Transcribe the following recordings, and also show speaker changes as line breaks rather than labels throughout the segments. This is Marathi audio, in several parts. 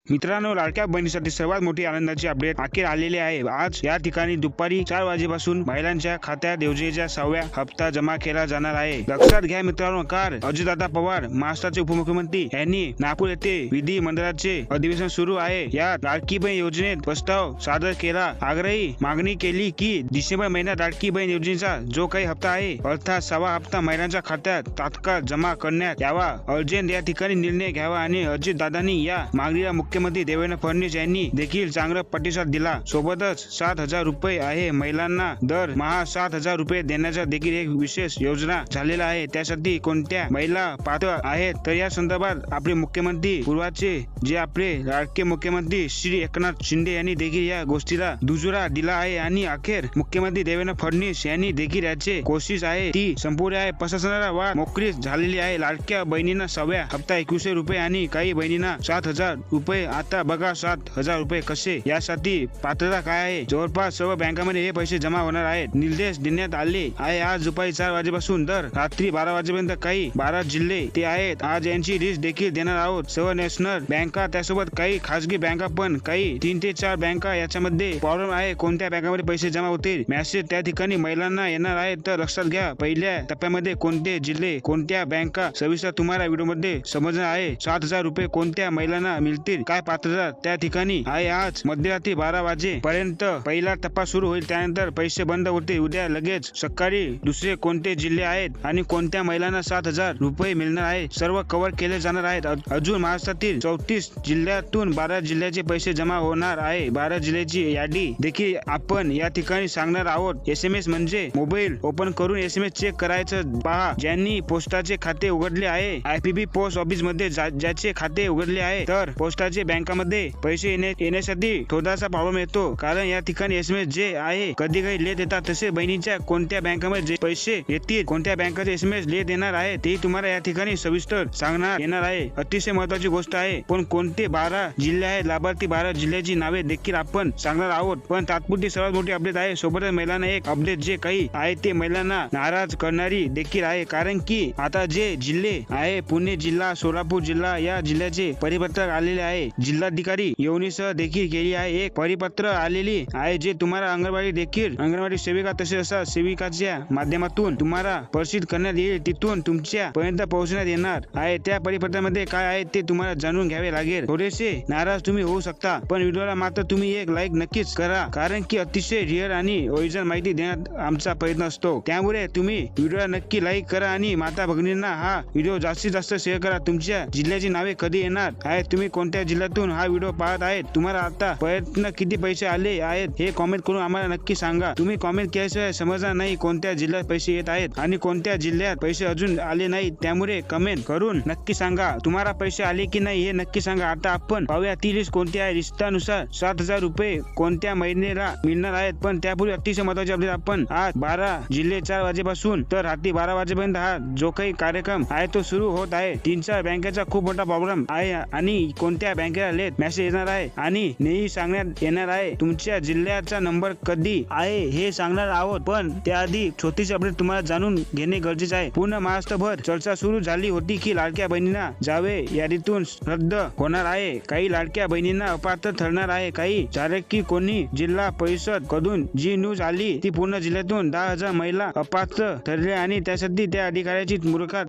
मित्रांनो, लाडक्या बहिणीसाठी सर्वात मोठी आनंदाची अपडेट अखेर आलेली आहे। आज या ठिकाणी दुपारी 4 वाजेपासून महिलांच्या खात्यात योजनेचा 6व्या हप्ता जमा केला जाणार आहे। लक्षात घ्या मित्रांनो, कार अजितदादा पवार महाराष्ट्राचे उपमुख्यमंत्री यांनी नागपूर येथे विधी मंडळाचे अधिवेशन सुरू आहे। या लाडकी बहीण योजनेत प्रस्ताव सादर केला। आग्रही मागणी केली की डिसेंबर महिन्यात लाडकी बहीण योजनेचा जो काही हप्ता आहे अर्थात 6वा हप्ता महिलांच्या खात्यात तात्काळ जमा करण्यात यावा। अर्जंट या ठिकाणी निर्णय घ्यावा आणि अजितदादांनी या मागणीला मुख्यमंत्री देवेंद्र फडणवीस यांनी देखील चांगला प्रतिसाद दिला। सोबतच 7,000 रुपये आहे महिलांना दरमहा 7,000 रुपये देण्याचा देखील एक विशेष योजना झालेला आहे। त्यासाठी कोणत्या महिला पात्र आहेत तर या संदर्भात आपले मुख्यमंत्री पूर्वाचे जे आपले लाडके मुख्यमंत्री श्री एकनाथ शिंदे यांनी देखील या गोष्टीला दुजोरा दिला आहे आणि अखेर मुख्यमंत्री देवेंद्र फडणवीस यांनी देखील याचे कोशिश आहे ती संपूर्ण आहे। प्रशासनाला वाट मोकळी झालेली आहे। लाडक्या बहिणींना 6व्या हप्ता 2100 रुपये आणि काही बहिणींना 7,000 रुपये। आता बघा 7,000 रुपये कसे, यासाठी पात्रता काय आहे। जवळपास सर्व बँकांमध्ये हे पैसे जमा होणार आहेत। निर्देश देण्यात आले आहे। आज दुपारी 4 वाजेपासून तर रात्री 12 वाजेपर्यंत काही 12 जिल्हे ते आहेत। आज यांची लिस्ट देखील देणार आहोत। सर्व नॅशनल बँका त्यासोबत काही खासगी बँका पण काही 3 ते 4 बँका याच्यामध्ये प्रॉब्लेम आहे। कोणत्या बँकामध्ये पैसे जमा होतील मेसेज त्या ठिकाणी महिलांना येणार आहे। तर लक्षात घ्या पहिल्या टप्प्यामध्ये कोणते जिल्हे कोणत्या बँका सविस्तर तुम्हाला व्हिडिओमध्ये समजणार आहे। 7,000 रुपये कोणत्या महिलांना मिळतील काय पात्रता त्या ठिकाणी आहे। आज मध्यरात्री 12 वाजेपर्यंत पहिला टप्पा सुरू होईल, त्यानंतर पैसे बंद होतील। उद्या लगेच सकाळी दुसरे कोणते जिल्हे आहेत आणि कोणत्या महिलांना 7,000 रुपये मिळणार आहे सर्व कव्हर केले जाणार आहेत। अजून महाराष्ट्रातील 34 जिल्ह्यातून 12 जिल्ह्याचे पैसे जमा होणार आहे। 12 जिल्ह्याची यादी देखील आपण या ठिकाणी सांगणार आहोत। SMS म्हणजे मोबाईल ओपन करून SMS चेक करायचं पहा। ज्यांनी पोस्टाचे खाते उघडले आहे IPB पोस्ट ऑफिस मध्ये ज्याचे खाते उघडले आहे तर पोस्टाचे बँकामध्ये पैसे येण्यासाठी थोडासा प्रॉब्लेम येतो, कारण या ठिकाणी SMS जे आहे कधी काही लेट येतात। तसे बहिणीच्या कोणत्या बँकामध्ये पैसे येतील कोणत्या बँकाचे SMS लेट येणार आहे ते तुम्हाला या ठिकाणी सविस्तर सांगणार येणार आहे। अतिशय महत्वाची गोष्ट आहे। पण कोणते 12 जिल्हे आहेत लाभार्थी 12 जिल्ह्याची नावे देखील आपण सांगणार आहोत। पण तात्पुरती सर्वात मोठी अपडेट आहे। सोबतच महिलांना एक अपडेट जे काही आहे ते महिलांना नाराज करणारी देखील आहे, कारण की आता जे जिल्हे आहे पुणे जिल्हा सोलापूर जिल्हा या जिल्ह्याचे परिपत्रक आलेले आहे। जिल्हाधिकारी योनीसह देखील केली आहे एक परिपत्र आलेली आहे जे तुम्हाला अंगणवाडी सेविका तसेच असा सेविकाच्या माध्यमातून तुम्हाला प्रसिद्ध करण्यात येईल, तिथून तुमच्या पर्यंत पोहोचण्यात येणार आहे। त्या परिपत्रामध्ये काय आहे ते तुम्हाला जाणून घ्यावे लागेल। थोडेसे नाराज तुम्ही होऊ शकता पण व्हिडिओला मात्र तुम्ही एक लाईक नक्कीच करा, कारण की अतिशय रिअल आणि ओरिजिनल माहिती देण्यात आमचा प्रयत्न असतो। त्यामुळे तुम्ही व्हिडिओला नक्की लाईक करा आणि माता भगिनींना हा व्हिडिओ जास्तीत जास्त शेअर करा। तुमच्या जिल्ह्याची नावे कधी येणार आहेत, तुम्ही कोणत्या जिल्ह्यातून हा व्हिडिओ पाहत आहेत, तुम्हाला आता प्रयत्न किती पैसे आले आहेत हे कॉमेंट करून आम्हाला नक्की सांगा। तुम्ही कॉमेंट केल्याशिवाय समजणार नाही कोणत्या जिल्ह्यात पैसे येत आहेत आणि कोणत्या जिल्ह्यात पैसे अजून आले नाही। त्यामुळे कमेंट करून नक्की सांगा तुम्हाला पैसे आले की नाही हे नक्की सांगा। आता आपण पाहूया ती लिस्ट कोणती आहे। लिस्टानुसार 7,000 रुपये कोणत्या महिन्याला मिळणार आहेत। पण त्यापूर्वी अतिशय महत्त्वाचे अपडेट आपण आज 12 जिल्हे 4 वाजेपासून तर रात्री 12 वाजेपर्यंत हा जो काही कार्यक्रम आहे तो सुरू होत आहे। 3-4 बँकेचा खूप मोठा प्रॉब्लेम आहे आणि कोणत्या बँकेला लेट मेसेज येणार आहे आणि नेही सांगण्यात येणार आहे। तुमच्या जिल्ह्याचा नंबर कधी आहे हे सांगणार आहोत, पण त्याआधी छोटीशी अपडेट तुम्हाला जाणून घेणे गरजेचे आहे। पूर्ण महाराष्ट्रभर चर्चा सुरू झाली होती की लाडक्या बहिणींना जावे यादीतून रद्द होणार आहे, काही लाडक्या बहिणींना अपात्र ठरणार आहे। काही झाले की कोणी जिल्हा परिषद कडून जी न्यूज आली ती पूर्ण जिल्ह्यातून 10,000 महिला अपात्र ठरले आणि त्यासाठी त्या अधिकाऱ्याची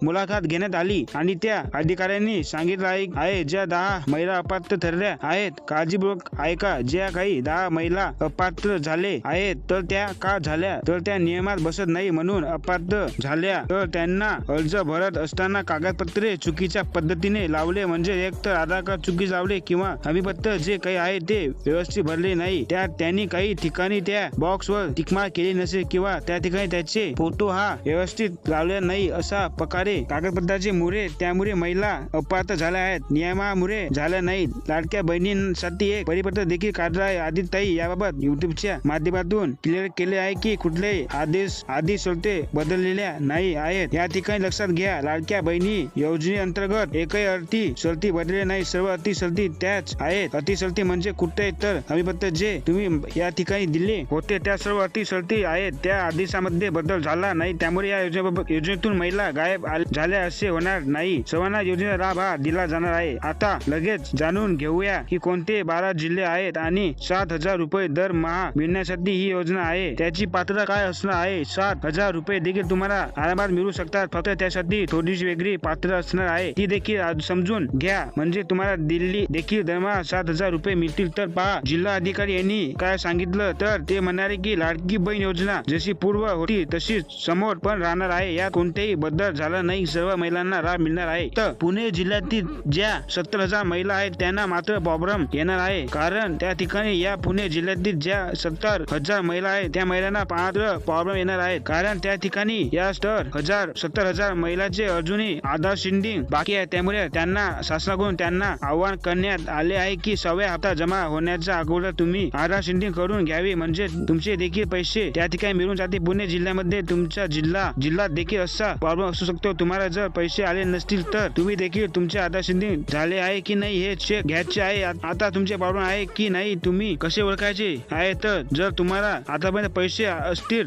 मुलाखत घेण्यात आली आणि त्या अधिकाऱ्यांनी सांगितलं आहे ज्या 10 महिला अपात्र ठरल्या आहेत काळजीपूर्वक ऐका। ज्या काही 10 महिला अपात्र झाले आहेत तर त्या का झाल्या तर त्या नियमात बसत नाही म्हणून अपात्र झाल्या, तर त्यांना अर्ज भरत असताना कागदपत्रे चुकीच्या पद्धतीने लावले, म्हणजे एक तर आधार कार्ड चुकी लावले किंवा हमीपत्र जे काही आहे ते व्यवस्थित भरले नाही। त्यांनी काही ठिकाणी त्या बॉक्सवर टिकमार्क केली नसेल किंवा त्या ठिकाणी त्याचे फोटो हा व्यवस्थित लावले नाही, अशा प्रकारे कागदपत्राचे मुळे त्यामुळे महिला अपात्र झाल्या आहेत, नियमामुळे झाल्या नाही। लाडक्या बहिणींसाठी एक परिपत्र देखील काढलं आहे। आदिताई याबाबत युट्यूबच्या माध्यमातून क्लिअर केले आहे की कुठलेही आदेश सलते बदललेल्या नाही आहेत। या ठिकाणी लक्षात घ्या लाडक्या बहिणी योजनेअंतर्गत एकही अटी शर्ती बदलले नाही, सर्व अटी शर्ती त्याच आहेत। अटी शर्ती म्हणजे कुठे तर हमीपत्र जे तुम्ही या ठिकाणी दिले होते त्या सर्व अटी शर्ती आहेत, त्या आदेशामध्ये बदल झाला नाही, त्यामुळे या योजनेतून महिला गायब झाल्या असे होणार नाही। सर्वांना योजनेचा लाभ हा दिला जाणार आहे। आता लगेच जाणून घेऊया की कोणते 12 जिल्हे आहेत आणि 7,000 रुपये दरमहा मिळण्यासाठी ही योजना आहे. त्याची पात्रता काय असणार आहे? 7,000 रुपये देखील तुम्हाला आरामात मिळू शकतात. फक्त त्यासाठी थोडीशी वेगळी पात्रता असणार आहे, ती देखील समजून घ्या. म्हणजे तुम्हाला दिल्ली देखील दरमहा 7,000 रुपये मिळतील. तर पहा, जिल्हा अधिकारी यांनी काय सांगितलं तर ते म्हणाले की लाडकी बहीण योजना जशी पूर्व होती तशीच समोर पण राहणार आहे. यात कोणतेही बदल झाला नाही. सर्व महिलांना लाभ मिळणार आहे. तर पुणे जिल्ह्यातील ज्या 70,000 महिला आहेत त्यांना मात्र प्रॉब्लेम येणार आहे, कारण त्या ठिकाणी या पुणे जिल्ह्यातील ज्या 70,000 महिला आहेत त्या महिलांना मात्र प्रॉब्लेम येणार आहेत, कारण त्या ठिकाणी या 70,000 महिलांचे अजूनही आधार शिंडिंग बाकी आहे. त्यामुळे त्यांना शासनाकडून त्यांना आवाहन करण्यात आले आहे की 6व्या हप्ता जमा होण्याच्या अगोदर तुम्ही आधार शिंडिंग करून घ्यावी, म्हणजे तुमचे देखील पैसे त्या ठिकाणी मिळून जाते. पुणे जिल्ह्यामध्ये तुमच्या जिल्ह्यात देखील असा प्रॉब्लेम असू शकतो. तुम्हाला जर पैसे आले नसतील तर तुम्ही देखील तुमचे आधार शिंडिंग झाले आहे की नाही हे चेक घ्यायचे आहे. आता तुमचे प्रॉब्लेम आहे की नाही तुम्ही कसे ओळखायचे आहे? तर जर तुम्हाला आतापर्यंत पैसे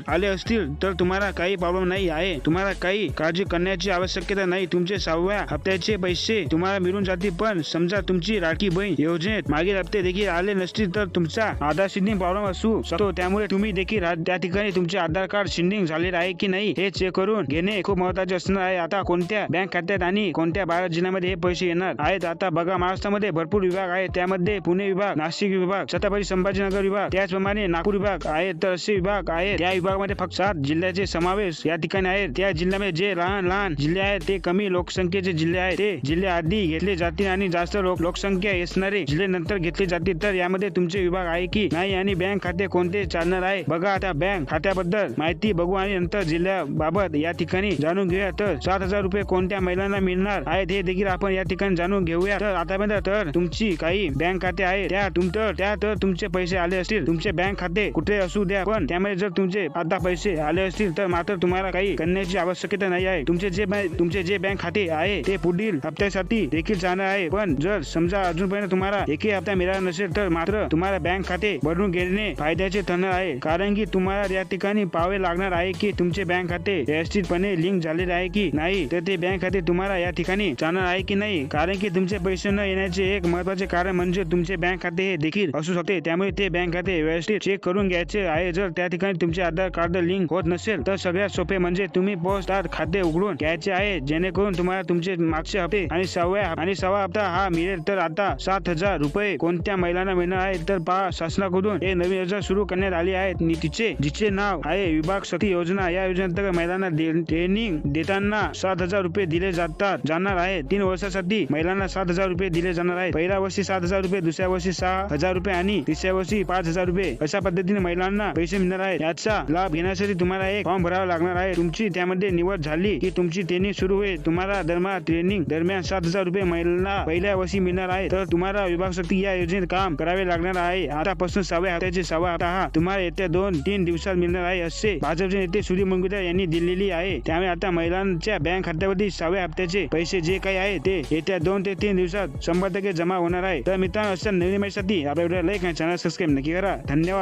आले असतील तर तुम्हाला काही प्रॉब्लेम नाही आहे. तुम्हाला काही काळजी करण्याची आवश्यकता नाही. तुमचे 6व्या हप्त्याचे पैसे तुम्हाला मिळून जातील. पण समजा तुमची लाडकी बहीण योजनेत मागील हप्ते देखील आले नसतील तर तुमचा आधार शिंडिंग प्रॉब्लेम असू शकतो. त्यामुळे तुम्ही देखील त्या ठिकाणी तुमचे आधार कार्ड शिंडिंग झालेले आहे की नाही हे चेक करून घेणे खूप महत्त्वाचे असणार आहे. आता कोणत्या बँक खात्यात आणि कोणत्या 12 जिल्ह्यामध्ये हे पैसे येणार आहेत? आता बघा, महाराष्ट्रामध्ये भरपूर विभाग आहेत. त्यामध्ये पुणे विभाग, नाशिक विभाग, छत्रपती संभाजीनगर विभाग, त्याचप्रमाणे नागपूर विभाग आहेत. तर असे विभाग आहेत. त्या विभागामध्ये फक्त 7 जिल्ह्याचे समावेश या ठिकाणी आहेत. त्या जिल्ह्यामध्ये जे लहान जिल्हे आहेत ते कमी लोकसंख्येचे जिल्हे आहेत. ते जिल्हे आधी घेतले जातील आणि जास्त लोकसंख्या असणारे जिल्हे नंतर घेतले जातील. तर यामध्ये तुमचे विभाग आहे की नाही आणि बँक खाते कोणते चालणार आहे? बघा, आता बँक खात्याबद्दल माहिती बघू आणि नंतर जिल्ह्याबाबत या ठिकाणी जाणून घेऊया. तर 7,000 रुपये कोणत्या महिलांना मिळणार आहेत हे देखील आपण या ठिकाणी जाणून घेऊया. तर आतापर्यंत तर तुमची काही बँक खाते आहे त्या तुमचे पैसे आले असतील. तुमचे बँक खाते कुठे असू द्या, पण त्यामध्ये जर तुमचे आता पैसे आले असतील तर मात्र तुम्हाला काही करण्याची आवश्यकता नाही आहे. तुमचे जे बँक खाते आहे ते पुढील हप्त्यासाठी देखील जाणार आहे. पण जर समजा अजूनपर्यंत तुम्हाला एकही हप्ता मिळाला नसेल तर मात्र तुम्हाला बँक खाते भरून घेणे फायद्याचे ठरणार आहे, कारण की तुम्हाला या ठिकाणी पाहावे लागणार आहे की तुमचे बँक खाते व्यवस्थितपणे लिंक झालेले आहे की नाही. तर ते बँक खाते तुम्हाला या ठिकाणी जाणार आहे की नाही, कारण की तुमचे पैसे न येण्याचे एक महत्त्वाचे कारण म्हणजे तुमचे बँक खाते हे देखील असू शकते. त्यामुळे ते बँक खाते व्यवस्थित चेक करून घ्यायचे आहे. जर त्या ठिकाणी तुमचे आधार कार्ड लिंक होत नसेल तर सगळ्यात सोपे म्हणजे तुम्ही पोस्टात खाते उघडून घ्यायचे आहे, जेणेकरून तुम्हाला तुमचे मागचे हप्ते आणि 6वा हप्ता हा मिळेल. तर आता 7,000 रुपये कोणत्या महिलांना मिळणार आहे? तर पहा, शासनाकडून एक नवीन योजना सुरू करण्यात आली आहे, जिचे नाव आहे विभाग शक्ती योजना. या योजनेअंतर्गत महिलांना ट्रेनिंग देताना 7,000 रुपये दिले जाणार आहे. 3 वर्षासाठी महिलांना 7,000 रुपये दिले जाणार आहेत. पहिल्या वर्षी 7,000 रुपये, दुसऱ्या वर्षी 6,000 रुपये आणि तिसऱ्या वर्षी 5,000 रुपये अशा पद्धतीने महिलांना पैसे मिळणार आहेत. याचा लाभ घेण्यासाठी तुम्हाला एक फॉर्म भरावा लागणार आहे. तुमची त्यामध्ये निवड झाली की तुमची ट्रेनिंग सुरू होईल. तुम्हाला दरमहा ट्रेनिंग दरम्यान 7,000 रुपये महिलांना पहिल्या वर्षी मिळणार आहे. तर तुम्हाला विभाग शक्ती या योजनेत काम करावे लागणार आहे. आतापासून 6व्या हप्त्याचे 6वा हप्ता हा तुम्हाला येत्या 2-3 दिवसात मिळणार आहे, असे भाजपचे नेते सुधीर मुनगंटीवार यांनी दिलेली आहे. त्यामुळे आता महिलांच्या बँक खात्यावरती 6व्या हप्त्याचे पैसे जे काही आहे ते येत्या 2 ते 3 दिवसात 100% जमा होणार आहे. तर मित्रांनो, अशा नवीन माहितीसाठी आपल्या व्हिडिओला लाईक आणि चॅनल सबस्क्राईब नक्की करा. धन्यवाद.